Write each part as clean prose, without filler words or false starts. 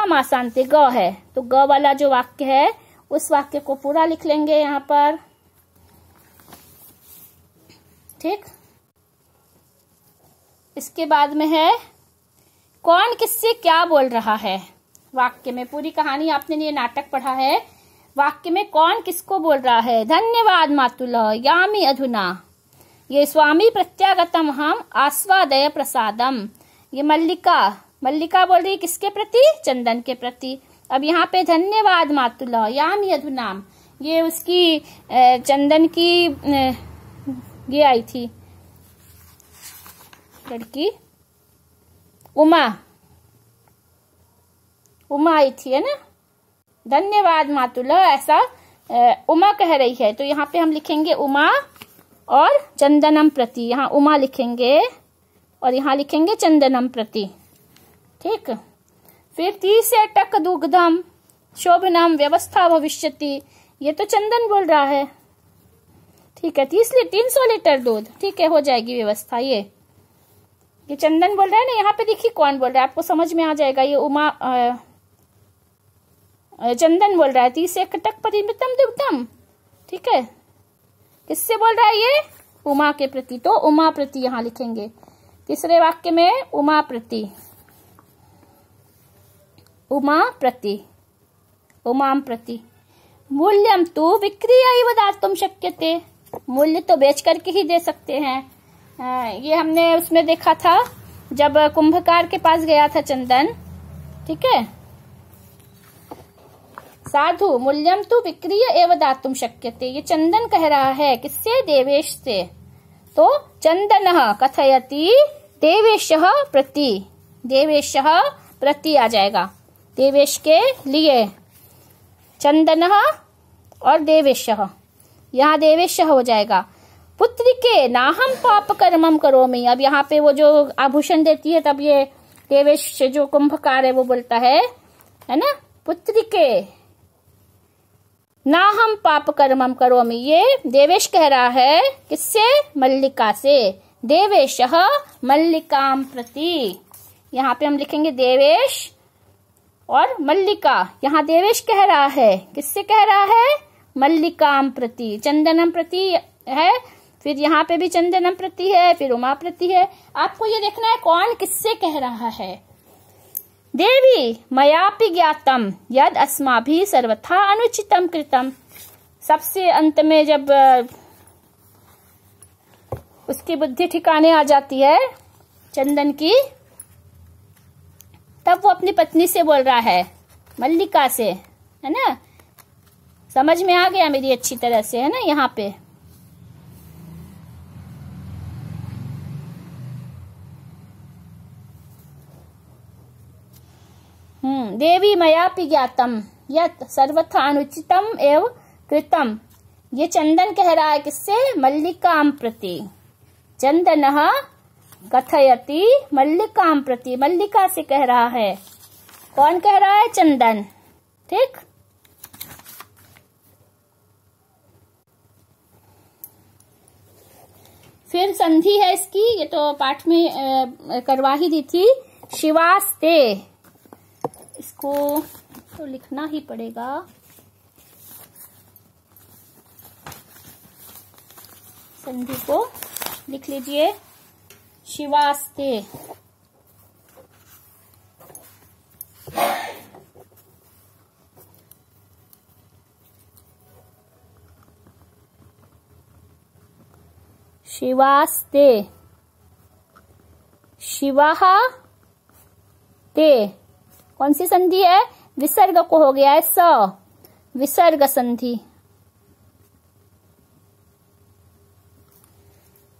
समासांते ग है, तो ग वाला जो वाक्य है उस वाक्य को पूरा लिख लेंगे यहाँ पर। ठीक, इसके बाद में है कौन किससे क्या बोल रहा है। वाक्य में पूरी कहानी आपने ये नाटक पढ़ा है, वाक्य में कौन किसको बोल रहा है। धन्यवाद मातुल यामी अधुना, ये स्वामी प्रत्यागतम हम आस्वादय प्रसादम। ये मल्लिका, मल्लिका बोल रही है किसके प्रति, चंदन के प्रति। अब यहाँ पे धन्यवाद मातुल यामी अधुनाम, ये उसकी चंदन की ये आई थी लड़की उमा, उमा आई थी है ना। धन्यवाद मातुल ऐसा उमा कह रही है, तो यहाँ पे हम लिखेंगे उमा और चंदनम प्रति, यहाँ उमा लिखेंगे और यहाँ लिखेंगे चंदनम प्रति। ठीक, फिर 30 टक दुग्धम शोभनम व्यवस्था भविष्यति, ये तो चंदन बोल रहा है। ठीक है, 300 लीटर दूध, ठीक है, हो जाएगी व्यवस्था। ये चंदन बोल रहा है ना, यहाँ पे देखिए कौन बोल रहा है, आपको समझ में आ जाएगा। ये उमा चंदन बोल रहा है। 30 टक परिमितम दुग्धम, ठीक है, किससे बोल रहा है ये, उमा के प्रति, तो उमा प्रति यहाँ लिखेंगे। तीसरे वाक्य में उमा प्रति, उमा प्रति, उमाम प्रति। मूल्यम तु विक्रियैव दातुं शक्यते, मूल्य तो बेच करके ही दे सकते हैं। ये हमने उसमें देखा था जब कुंभकार के पास गया था चंदन। ठीक है, साधु मूल्यम तु विक्रिय एव दातुं शक्यते, ये चंदन कह रहा है किससे, देवेश से। तो चंदनः कथयति देवेशः प्रति, देवेशः प्रति आ जाएगा, देवेश के लिए। चंदनः और देवेशः, यहाँ देवेशः हो जाएगा। पुत्री के नाहम पाप कर्मम करोमि, अब यहाँ पे वो जो आभूषण देती है तब ये देवेश जो कुंभकार है वो बोलता है ना, पुत्री के नाहम पाप कर्मम करोमि, ये देवेश कह रहा है किससे, मल्लिका से। देवेशः मल्लिकाम प्रति, यहाँ पे हम लिखेंगे देवेश और मल्लिका। यहाँ देवेश कह रहा है किससे कह रहा है, मल्लिकाम प्रति। चंदनम प्रति है, फिर यहाँ पे भी चंदनम प्रति है, फिर उमा प्रति है। आपको ये देखना है कौन किससे कह रहा है। देवी मयापि ज्ञातम यद अस्माभिः सर्वथा अनुचितम कृतम, सबसे अंत में जब उसकी बुद्धि ठिकाने आ जाती है चंदन की, तब वो अपनी पत्नी से बोल रहा है, मल्लिका से, है ना। समझ में आ गया मेरी अच्छी तरह से, है ना। यहाँ पे देवी मयापि ज्ञातम यत् सर्वथा अनुचितम एवं कृतम, ये चंदन कह रहा है किससे, मल्लिकाम प्रति। चंदनः कथयति मल्लिकाम प्रति, मल्लिका से कह रहा है। कौन कह रहा है, चंदन। ठीक, फिर संधि है इसकी, ये तो पाठ में करवा ही दी थी। शिवास्ते, इसको तो लिखना ही पड़ेगा। संधि को लिख लीजिए, शिवास्ते। शिवास्ते, शिवाः ते, कौन सी संधि है, विसर्ग को हो गया है स, विसर्ग संधि।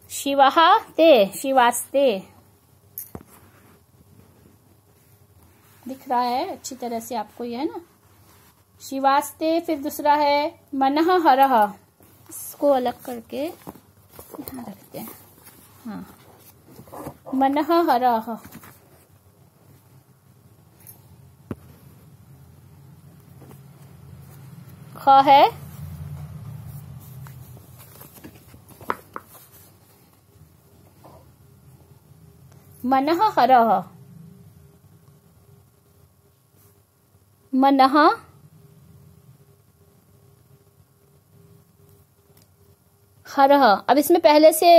शिवाः ते, शिवास्ते दिख रहा है अच्छी तरह से आपको, ये है ना, शिवास्ते। फिर दूसरा है मनः हरः, इसको अलग करके यहाँ रखते हैं। हाँ, मनः हरः, ख है मनः हरः, मनः हरः। अब इसमें पहले से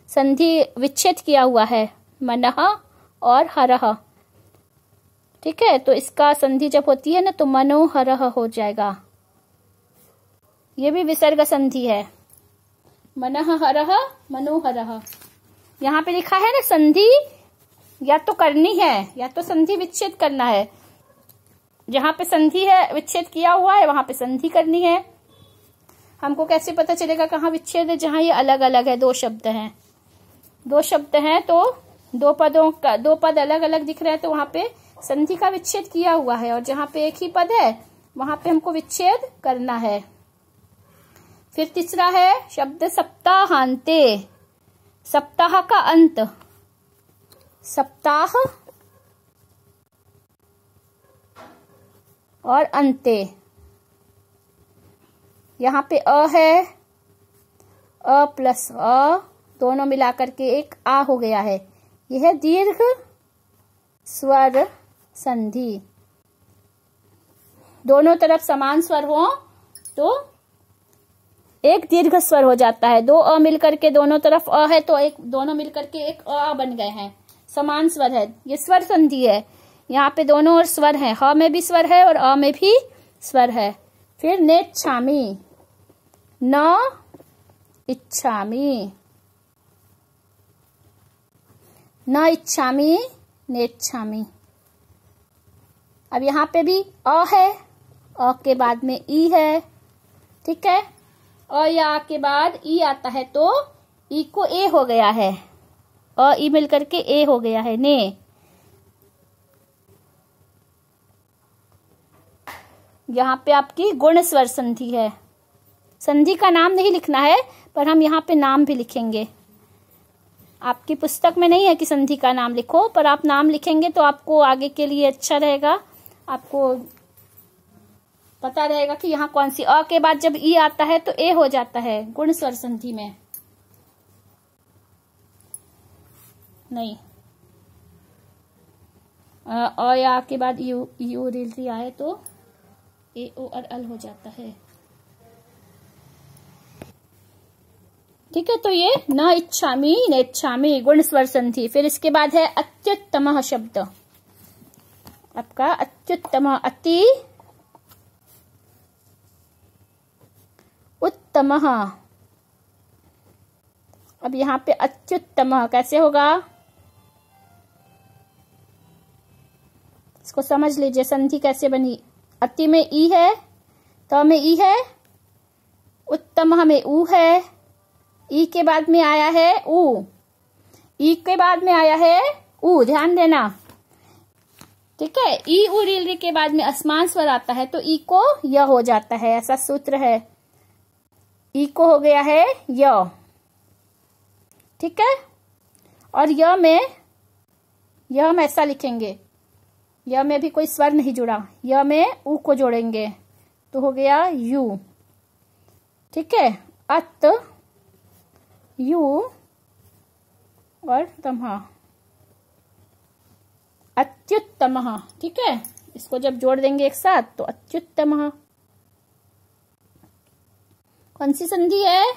संधि विच्छेद किया हुआ है, मनः और हरः। ठीक है, तो इसका संधि जब होती है ना तो मनोहरः हो जाएगा। ये भी विसर्ग संधि है, मनः हरः मनोहरः। यहाँ पे लिखा है ना संधि या तो करनी है या तो संधि विच्छेद करना है। जहां पे संधि है, विच्छेद किया हुआ है, वहां पे संधि करनी है। हमको कैसे पता चलेगा कहाँ विच्छेद है? जहां ये अलग अलग है, दो शब्द हैं, दो शब्द हैं तो दो पद अलग अलग दिख रहे हैं, तो वहां पे संधि का विच्छेद किया हुआ है। और जहां पे एक ही पद है वहां पे हमको विच्छेद करना है। फिर तीसरा है शब्द सप्ताहांते। सप्ताह का अंत, सप्ताह और अंते। यहाँ पे अ है, अ प्लस अ दोनों मिलाकर के एक आ हो गया है। यह है दीर्घ स्वर संधि। दोनों तरफ समान स्वर हो तो एक दीर्घ स्वर हो जाता है। दो अ मिलकर के दोनों तरफ अ है तो एक दोनों मिलकर के एक अ बन गए हैं, समान स्वर है। ये स्वर संधि है। यहाँ पे दोनों ओर स्वर है, ह में भी स्वर है और अ में भी स्वर है। फिर नेच्छामि, न इच्छामि, न इच्छामि नेच्छामि। अब यहाँ पे भी अ है, अ के बाद में ई है। ठीक है, अ या आ के बाद ई आता है तो ई को ए हो गया है, अ ई मिलकर के ए हो गया है, ने। यहाँ पे आपकी गुण स्वर संधि है। संधि का नाम नहीं लिखना है, पर हम यहाँ पे नाम भी लिखेंगे। आपकी पुस्तक में नहीं है कि संधि का नाम लिखो, पर आप नाम लिखेंगे तो आपको आगे के लिए अच्छा रहेगा। आपको पता रहेगा कि यहाँ कौन सी। अ के बाद जब ई आता है तो ए हो जाता है गुण स्वर संधि में। नहीं, अ या के बाद यू यू री आए तो ए ओ और अल हो जाता है। ठीक है, तो ये न इच्छामि नेच्छामि गुण स्वर संधि। फिर इसके बाद है अत्युत्तम शब्द। आपका अत्युत्तम, अति उत्तम। अब यहाँ पे अत्युत्तम कैसे होगा, इसको समझ लीजिए संधि कैसे बनी। अति में ई है, त में ई है, उत्तम में ऊ है, ई के बाद में आया है ऊ, ई के बाद में आया है ऊ, ध्यान देना। ठीक है, ई उ री के बाद में असमान स्वर आता है तो ई को य हो जाता है, ऐसा सूत्र है। ई को हो गया है य। ठीक है, और य में हम ऐसा लिखेंगे, य में भी कोई स्वर नहीं जुड़ा, य में ऊ को जोड़ेंगे तो हो गया यू। ठीक है, अत यू और तमः, अत्युत्तम। ठीक है, इसको जब जोड़ देंगे एक साथ तो अत्युत्तम। कौन सी संधि है?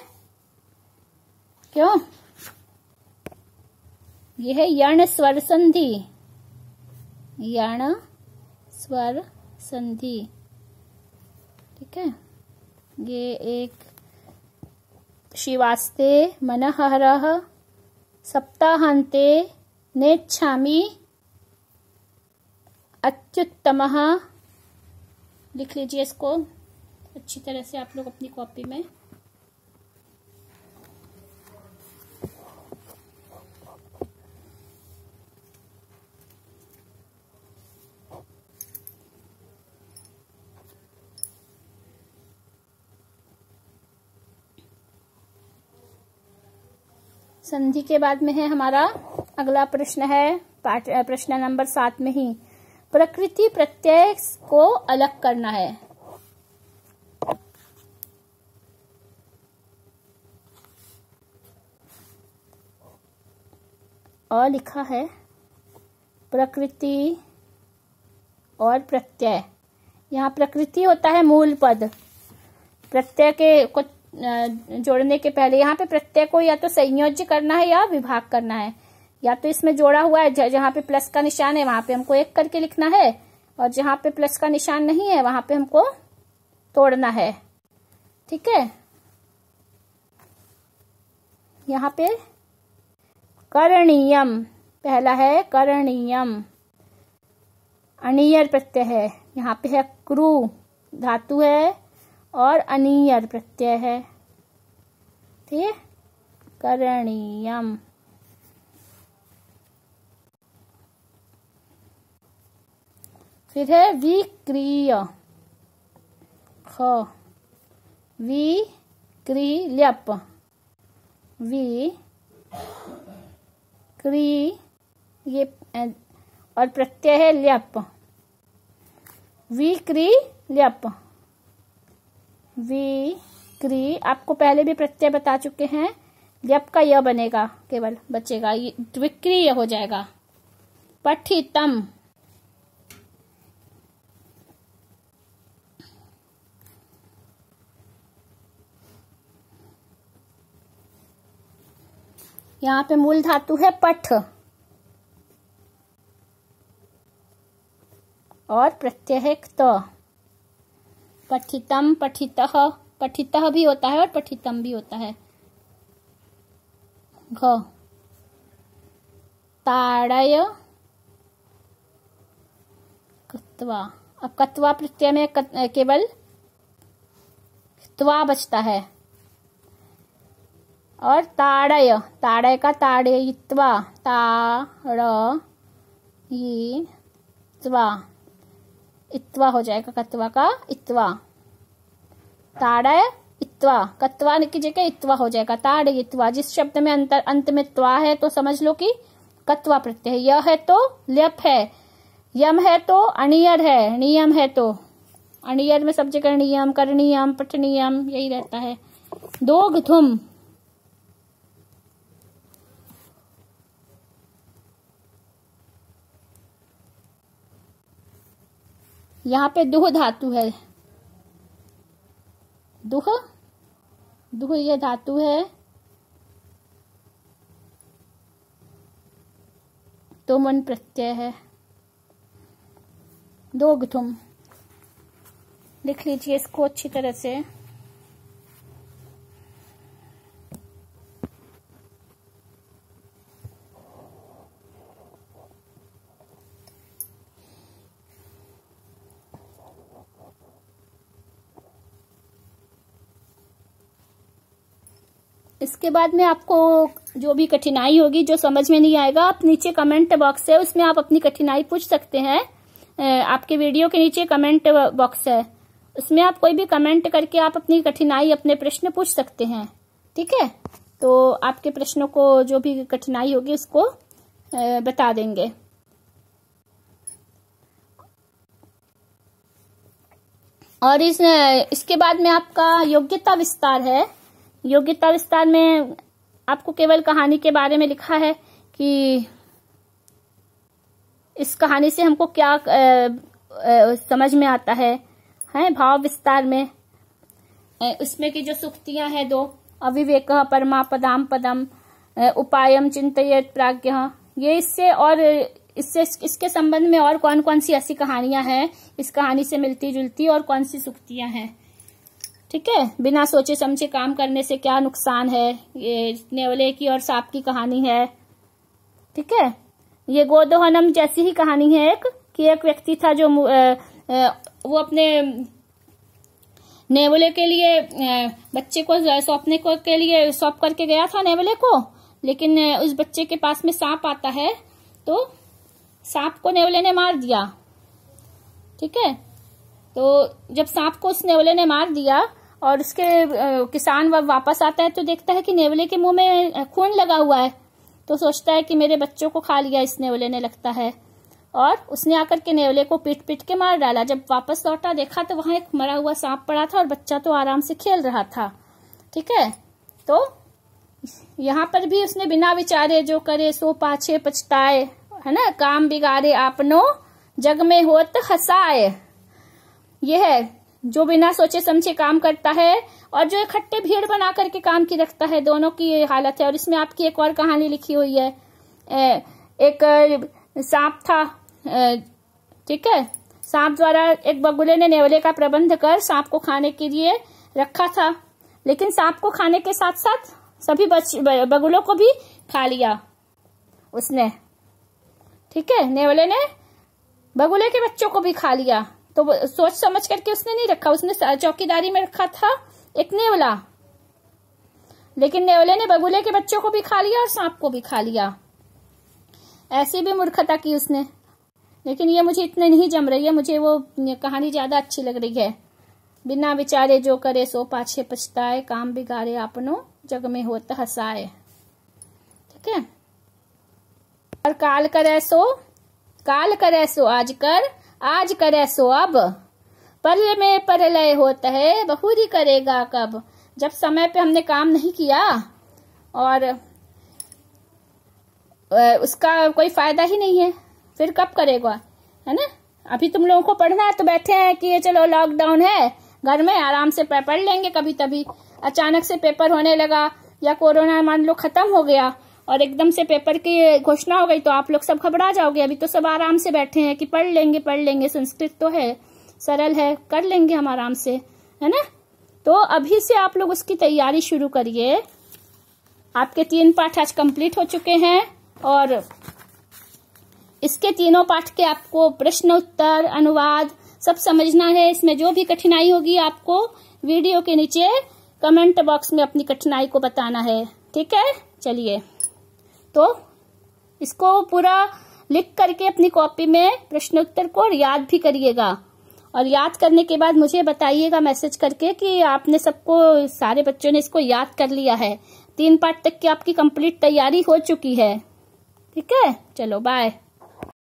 क्यों? यह है यण स्वर संधि, यण स्वर संधि। ठीक है, ये एक शिवास्ते मनहरः सप्ताहान्ते नेच्छामि अत्युत्तमः। लिख लीजिए इसको अच्छी तरह से आप लोग अपनी कॉपी में। संधि के बाद में है हमारा अगला प्रश्न है प्रश्न नंबर 7 में ही प्रकृति प्रत्यय को अलग करना है। लिखा है प्रकृति और प्रत्यय। यहाँ प्रकृति होता है मूल पद, प्रत्यय के को जोड़ने के पहले यहाँ पे प्रत्यय को या तो संयोज्य करना है या विभाग करना है। या तो इसमें जोड़ा हुआ है, जहाँ पे प्लस का निशान है वहां पे हमको एक करके लिखना है, और जहाँ पे प्लस का निशान नहीं है वहां पे हमको तोड़ना है। ठीक है, यहाँ पे करणीयम पहला है, करणीयम अनियर प्रत्यय है। यहाँ पे है क्रू धातु है और अनियर प्रत्यय है। ठीक है, करणीयम। फिर है विक्रिय, ख विक्रियप, क्री ये और प्रत्यय है ल्यप, विक्रियप, विक्री। आपको पहले भी प्रत्यय बता चुके हैं, ल्यप का य बनेगा, केवल बचेगा, विक्रिय हो जाएगा। पठितम, यहाँ पे मूल धातु है पठ और प्रत्यय है क्त। पठितम, पठितः, पठितः भी होता है और पठितम भी होता है। घ ताड़य कत्वा। अब कत्वा प्रत्यय में केवल त्वा बचता है। और ताड़य, ताड़य का ताड़यित्वा, ताड़यित्वा, इत्वा हो जाएगा, कत्वा का इत्वा, ताड़य इत्वा, कत्वा की जगह इत्वा हो जाएगा, ताड़यित्वा। जिस शब्द में अंत में त्वा है तो समझ लो कि कत्वा प्रत्यय है। यह है तो ल्यप है, यम है तो अनियर है, नियम है तो अनियर में सब जगह नियम, करणीयम, पठनीयम यही रहता है। दोग्धुम, यहाँ पे दुह धातु है, दुह, दुह ये धातु है, तो मन प्रत्यय है। दोग्धुम लिख लीजिए इसको अच्छी तरह से। इसके बाद में आपको जो भी कठिनाई होगी, जो समझ में नहीं आएगा, आप नीचे कमेंट बॉक्स है उसमें आप अपनी कठिनाई पूछ सकते हैं। आपके वीडियो के नीचे कमेंट बॉक्स है, उसमें आप कोई भी कमेंट करके आप अपनी कठिनाई, अपने प्रश्न पूछ सकते हैं। ठीक है, तो आपके प्रश्नों को जो भी कठिनाई होगी उसको बता देंगे। और इसके बाद में आपका योग्यता विस्तार है। योग्यता विस्तार में आपको केवल कहानी के बारे में लिखा है कि इस कहानी से हमको क्या समझ में आता है। भाव विस्तार में उसमें की जो सुक्तियां हैं दो, अविवेक परमा पदाम पदम, उपायम चिंतयेत प्राज्ञ, ये इससे और इसके संबंध में और कौन कौन सी ऐसी कहानियां हैं इस कहानी से मिलती जुलती, और कौन सी सुक्तियां हैं। ठीक है, बिना सोचे समझे काम करने से क्या नुकसान है, ये नेवले की और सांप की कहानी है। ठीक है, ये गोदोहनम जैसी ही कहानी है एक, कि एक व्यक्ति था जो वो अपने नेवले के लिए बच्चे को सौंपने को के लिए सौंप करके गया था नेवले को, लेकिन उस बच्चे के पास में सांप आता है तो सांप को नेवले ने मार दिया। ठीक है, तो जब सांप को उस नेवले ने मार दिया और उसके किसान वापस आता है तो देखता है कि नेवले के मुंह में खून लगा हुआ है, तो सोचता है कि मेरे बच्चों को खा लिया इस नेवले ने लगता है, और उसने आकर के नेवले को पीट पीट के मार डाला। जब वापस लौटा देखा तो वहां एक मरा हुआ सांप पड़ा था और बच्चा तो आराम से खेल रहा था। ठीक है, तो यहाँ पर भी उसने बिना विचारे जो करे सो पाछे पछताए, है ना, काम बिगाड़े आपनो जग में होत हसाए। यह है जो बिना सोचे समझे काम करता है और जो इकट्ठे भीड़ बना करके काम की रखता है, दोनों की ये हालत है। और इसमें आपकी एक और कहानी लिखी हुई है। एक सांप था, ठीक है। सांप द्वारा एक बगुले ने नेवले का प्रबंध कर सांप को खाने के लिए रखा था, लेकिन सांप को खाने के साथ साथ सभी बगुलों को भी खा लिया उसने, ठीक है। नेवले ने बगुले के बच्चों को भी खा लिया। तो सोच समझ करके उसने नहीं रखा, उसने चौकीदारी में रखा था एक नेवला, लेकिन नेवले ने बगुले के बच्चों को भी खा लिया और सांप को भी खा लिया। ऐसी भी मूर्खता की उसने। लेकिन ये मुझे इतने नहीं जम रही है, मुझे वो कहानी ज्यादा अच्छी लग रही है। बिना विचारे जो करे सो पाछे पछताए, काम बिगाड़े आपनो जग में होत हसाए, ठीक है। और काल करे सो आज कर, आज करे सो अब, परले में परलय होता है, बहुरी करेगा कब। जब समय पे हमने काम नहीं किया और उसका कोई फायदा ही नहीं है, फिर कब करेगा, है ना। अभी तुम लोगों को पढ़ना है तो बैठे हैं कि ये चलो लॉकडाउन है, घर में आराम से पढ़ लेंगे। कभी तभी अचानक से पेपर होने लगा या कोरोना मान लो खत्म हो गया और एकदम से पेपर की घोषणा हो गई तो आप लोग सब घबरा जाओगे। अभी तो सब आराम से बैठे हैं कि पढ़ लेंगे, संस्कृत तो है, सरल है, कर लेंगे हम आराम से, है ना। तो अभी से आप लोग उसकी तैयारी शुरू करिए। आपके 3 पाठ आज कंप्लीट हो चुके हैं और इसके तीनों पाठ के आपको प्रश्न उत्तर, अनुवाद सब समझना है। इसमें जो भी कठिनाई होगी आपको वीडियो के नीचे कमेंट बॉक्स में अपनी कठिनाई को बताना है, ठीक है। चलिए, तो इसको पूरा लिख करके अपनी कॉपी में प्रश्न उत्तर को याद भी करिएगा और याद करने के बाद मुझे बताइएगा मैसेज करके कि आपने सबको, सारे बच्चों ने इसको याद कर लिया है। 3 पाठ तक की आपकी कंप्लीट तैयारी हो चुकी है, ठीक है। चलो बाय।